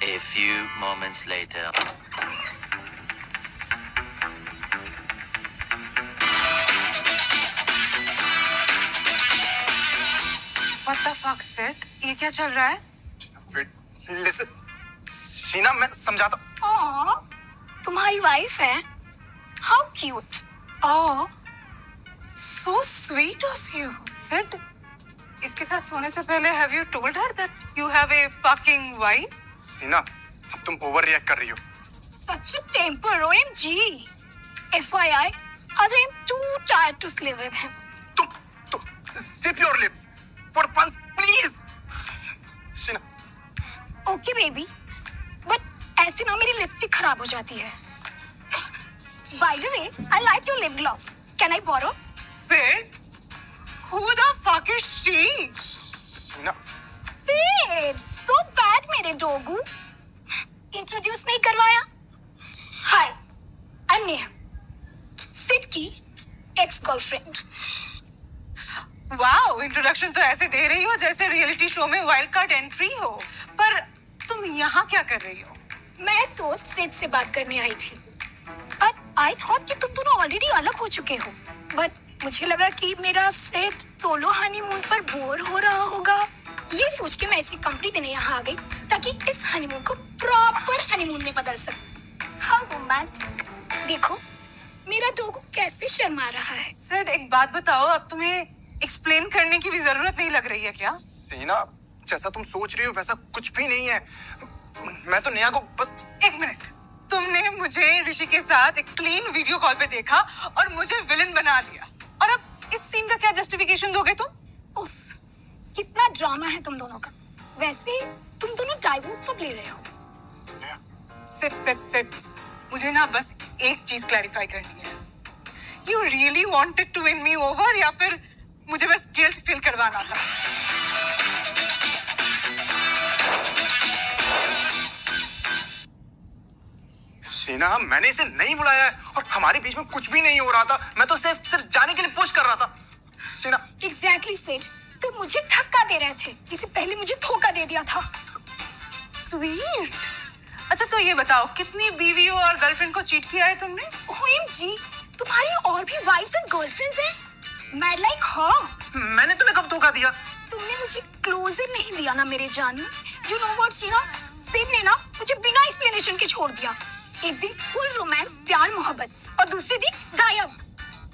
A few moments later. What the fuck, Sid? ये क्या चल रहा है? Listen, शीना, मैं समझाता। ओह, तुम्हारी वाइफ है? How cute. Oh, so sweet of you, Sid. इसके साथ सोने से पहले have you told her that you have a fucking wife? Sheena, अब तुम ओवर रिएक्ट कर रही हो। Such a temper, OMG. FYI, आज I am too tired to sleep with him. तुम zip your lips for fun, please. Sheena. Okay, baby. But ऐसे ना मेरी लिपस्टिक खराब हो जाती है। By the way, I like your lip gloss. Can I borrow? Sid, who the fuck is she? Sheena. Sid, so bad मेरे डोगू। Introduce नहीं करवाया? Hi, I'm Neha. Sid की ex-girlfriend. वाओ, इंट्रोडक्शन तो ऐसे दे रही हो जैसे रियलिटी शो में वाइल्ड कार्ड एंट्री हो। पर तुम यहाँ क्या कर रही हो? मैं तो सिड से बात करने आई थी। But I thought कि तुम दोनों ऑलरेडी अलग हो चुके हो। But मुझे लगा कि मेरा सिड सोलो हनीमून पर बोर हो रहा होगा। ये सोच के मैं इसी कंपनी देने यहाँ आ गई ताकि इस हनीमून को प्रॉपर हनीमून में बदल सकूं। हाँ रोमांटिक। देखो मेरा डोगू कैसे शर्मा रहा है। सर एक बात बताओ, अब तुम्हें एक्सप्लेन करने की भी जरूरत नहीं लग रही है क्या? शीना, जैसा तुम सोच रही हो वैसा कुछ भी नहीं है। मैं तो नेहा को बस। एक मिनट, तुमने मुझे ऋषि के साथ एक क्लीन वीडियो कॉल पे देखा और मुझे विलन बना दिया, और अब इस सीन का क्या जस्टिफिकेशन दोगे तुम? उफ, कितना ड्रामा है तुम दोनों का। वैसे तुम दोनों डाइवोर्स कब ले रहे हो? सिट, मुझे ना बस एक चीज क्लैरिफाई करनी है। You really wanted to win me over या फिर मुझे बस गिल्ट फील करवाना था? शीना, मैंने इसे नहीं बुलाया है और हमारे बीच में कुछ भी नहीं हो रहा था। मैं तो सिर्फ जाने के लिए पुश कर रहा था। शीना। Exactly, Sid. तुम मुझे धक्का दे रहे थे जिसे पहले मुझे धोखा दे दिया था। स्वीट। अच्छा तो ये बताओ, कितनी बीवियों और गर्लफ्रेंड को चीट किया है तुमने? OMG, तुम्हारी और भी वाइफ्स एंड गर्लफ्रेंड्स हैं? Mad like her. मैंने तुम्हें कब धोखा दिया? तुमने मुझे क्लोजर नहीं दिया ना मेरे जानू। You know what, Sheena? Sid ने ना मुझे बिना एक्सप्लेनेशन के छोड़ दिया। एक दिन फुल रोमांस, प्यार मोहब्बत, और दूसरे दिन गायब।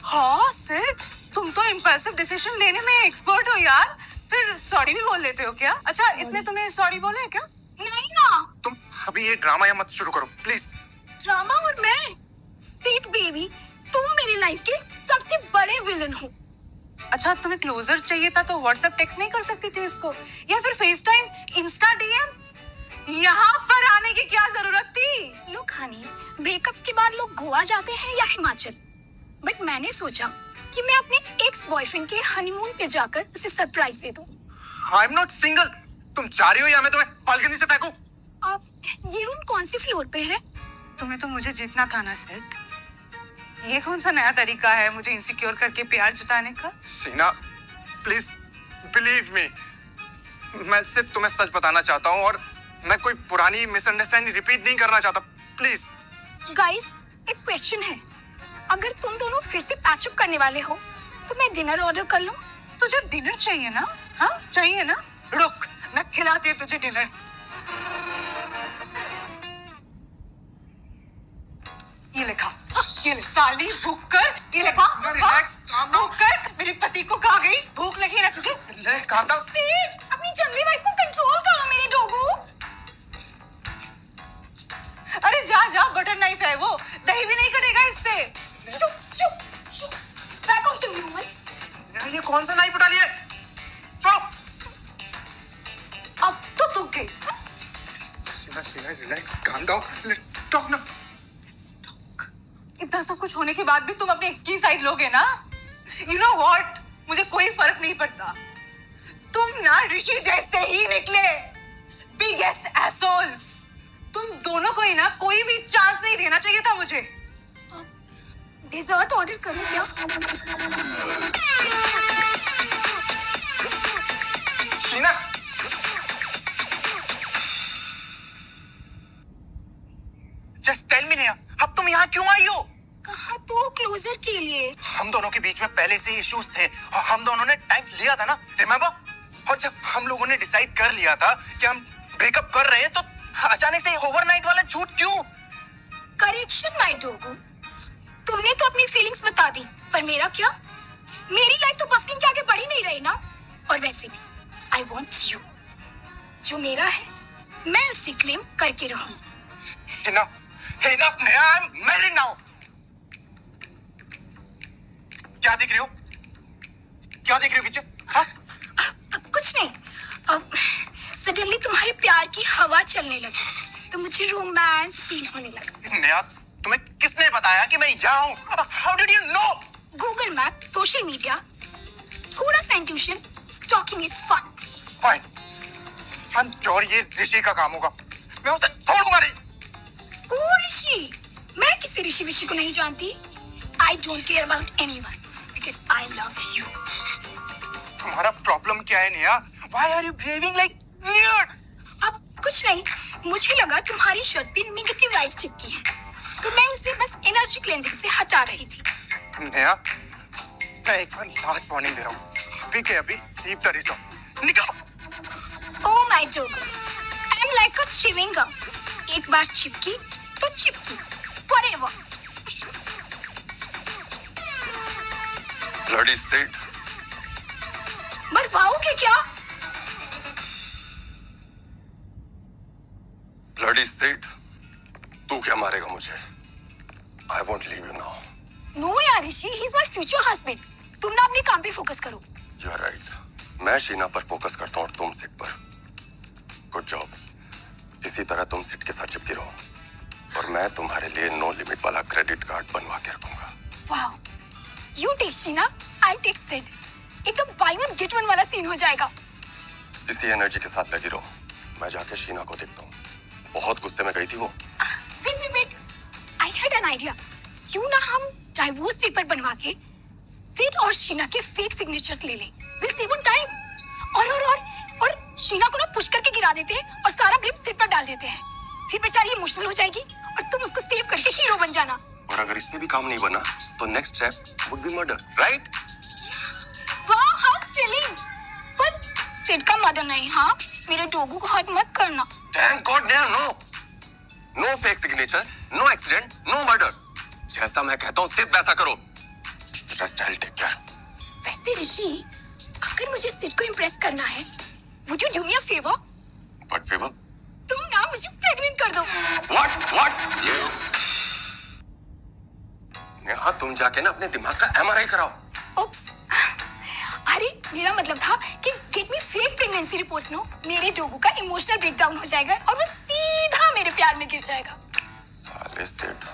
हाँ सिड, तुम तो इम्पल्सिव डिसीजन लेने में एक्सपर्ट हो यार। फिर सॉरी भी बोल लेते हो क्या? अच्छा, इसने तुम्हें सॉरी बोला है क्या? नहीं ना। तुम अभी ये ड्रामा या मत शुरू करो प्लीज। ड्रामा और मैं? सिड बेबी, तुम मेरी लाइफ के सबसे बड़े विलन हो। अच्छा, तुम्हें क्लोजर चाहिए था तो व्हाट्सएप टेक्स्ट नहीं कर सकती थी इसको, या फिर फेस टाइम, इंस्टा डीएम? यहाँ पर आने की क्या जरूरत थी? लोग हनी, ब्रेकअप्स के बाद लोग गोवा जाते हैं या हिमाचल, बट मैंने सोचा कि मैं अपने एक्स बॉयफ्रेंड के हनीमून पे जाकर उसे सरप्राइज दे दूं। I am not single. तुम जा रही हो या मैं तुम्हें बालकनी से फेंकूं? ये रूम कौन सी फ्लोर पे है? तुम्हें तो मुझे जीतना था ना सिड। ये कौन सा नया तरीका है मुझे इनसिक्योर करके प्यार जताने का? Sheena, please believe me. मैं सिर्फ तुम्हें सच बताना चाहता हूँ और मैं कोई पुरानी मिसअंडरस्टैंडिंग रिपीट नहीं करना चाहता। प्लीज। गाइस, एक क्वेश्चन है। अगर तुम दोनों फिर से पैचअप करने वाले हो तो मैं डिनर ऑर्डर कर लूं? तुझे डिनर चाहिए ना? हाँ चाहिए ना? रुक, मैं खिलाती हूँ तुझे डिनर। ये लिखा, ये ले, साली भूख कर, ये लिखा। Relax, calm down. भूख कर, मेरे पति को कहा गई भूख लगी है तुझे। Relax, calm down. सिड, अपनी जंगली वाइफ को कंट्रोल करो मेरे डोगू। अरे जा जा, बटर नाइफ है वो, दही भी नहीं कटेगा इससे। बैक ऑफ जंगली वुमन। ये कौन सा नाइफ उठा लिया? चलो। अब तो तू गई। Sheena, Sheena, relax, calm down, let's talk now. इतना सब कुछ होने के बाद भी तुम अपने एक्स की साइड लोगे ना? You know what? मुझे कोई फर्क नहीं पड़ता। तुम ना ऋषि जैसे ही निकले, बिगेस्ट एसोल्स। तुम दोनों को ही ना कोई भी चांस नहीं देना चाहिए था मुझे। डेजर्ट ऑर्डर करूं क्या? Sheena, just tell me Neha, अब तुम यहाँ क्यों आई हो? कहा तो क्लोजर के लिए। हम दोनों के बीच में पहले से इश्यूज थे और हम दोनों ने टाइम लिया था ना, रिमेंबर? और जब हम लोगों ने डिसाइड कर लिया था कि हम ब्रेकअप कर रहे हैं तो अचानक से ओवरनाइट वाला झूठ क्यों? करेक्शन माय डोगू, तुमने तो अपनी फीलिंग्स बता दी, पर मेरा क्या? मेरी लाइफ तो बफरिंग के आगे बढ़ ही नहीं रही ना। और वैसे भी आई वॉन्ट यू, जो मेरा है मैं उसे क्लेम करके रहूं। Enough, Neha, I'm married now. क्या देख रही हो? क्या देख रही हो पीछे? हाँ? कुछ नहीं, अब सडनली तुम्हारे प्यार की हवा चलने लगी तो मुझे रोमांस फील होने लगा। नेहा, तुम्हें किसने बताया कि मैं यहाँ हूँ? How did you know? Google map, social media, थोड़ा सा intuition, stalking is fun. Fine. I'm sure ये ऋषि का काम होगा। मैं उसे छोड़ूंगा नहीं। ओ ऋषि, मैं किसी ऋषि विषि को नहीं जानती। I don't care about anyone because I love you. तुम्हारा प्रॉब्लम क्या है Neha? Why are you behaving like weird? अब कुछ नहीं, मुझे लगा तुम्हारी शर्ट पे नेगेटिव वाइब्स चिपकी हैं, तो मैं उसे बस एनर्जी क्लेंजिंग से हटा रही थी। नेहा, मैं एक बार लास्ट वार्निंग दे रहा हूँ। अभी के अभी लीव द रिसोर्ट। निकलो। Oh my dog, I'm like a chewing gum. एक बार चिपकी तो चिपकी, forever. Bloody Sid. मरवाओगे क्या? Bloody Sid. तू क्या मारेगा मुझे? I won't leave you now. No यार ऋषि, he's my future husband. तुम ना अपने काम पे फोकस करो। You are right. मैं शीना पर फोकस करता हूँ और तुम सिट पर। Good job. इसी तरह तुम सिट के साथ चिपकी रहो और मैं तुम्हारे लिए नो लिमिट वाला क्रेडिट कार्ड बनवा के रखूंगा। Wow, you take Sheena, I'll take Sid. एकदम buy one get one वाला सीन हो जाएगा। इसी एनर्जी के साथ लगी रहो। मैं जाके शीना को देखता हूँ। बहुत गुस्से में गई थी वो। Wait. I had an idea. क्यों ना हम डाइवोर्स पेपर बनवा के सिड और शीना के फेक सिग्नेचर्स ले लें। We'll save on time. और शीना को ना पुश करके गिरा देते हैं और सारा ब्लेम सिड पर डाल देते हैं। फिर बेचारी इमोशनल हो जाएगी और तुम उसको सेव करके हीरो बन जाना। और अगर इससे भी काम नहीं बना तो next step would be murder, right? वाह, हाउ थ्रिलिंग। पर सिड का मर्डर नहीं, हाँ? मेरे डोगू को हर्ट मत करना। Thank God, no fake signature, no accident, no murder. जैसा मैं कहता हूँ सिर्फ वैसा करो। Rest I'll take care. वैसे ऋषि, अगर मुझे सिड को इम्प्रेस करना है, would you do me a favor? What favor? तुम ना मुझे प्रेग्नेंट कर दो। What? नेहा, तुम जाके ना अपने दिमाग का MRI कराओ। Oops. अरे मेरा मतलब था कि get me fake pregnancy report no, मेरे डोगू का इमोशनल ब्रेकडाउन हो जाएगा और वो सीधा मेरे प्यार में गिर जाएगा। साले सिड,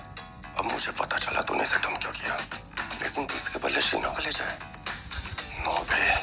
अब मुझे पता चला तूने इसे डम क्यों किया, लेकिन तू इसके बदले शीना को ले जाए। नो बे।